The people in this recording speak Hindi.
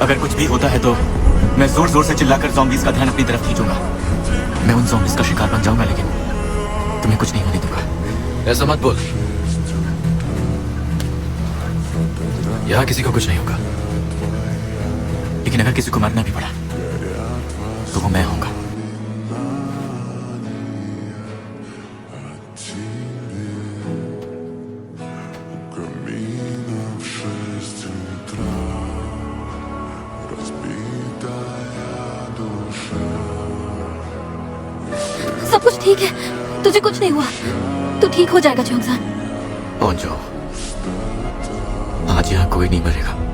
अगर कुछ भी होता है तो मैं जोर जोर से चिल्लाकर ज़ॉम्बीज़ का ध्यान अपनी तरफ खींचूंगा। मैं उन ज़ॉम्बीज़ का शिकार बन जाऊंगा, लेकिन तुम्हें कुछ नहीं होने दूंगा। ऐसा मत बोल। यहाँ किसी को कुछ नहीं होगा। लेकिन अगर किसी को मरना भी पड़ा तो वो मैं होऊंगा। सब कुछ ठीक है, तुझे कुछ नहीं हुआ, तू ठीक हो जाएगा चोंगसान। ओंजो, आज यहाँ कोई नहीं मरेगा।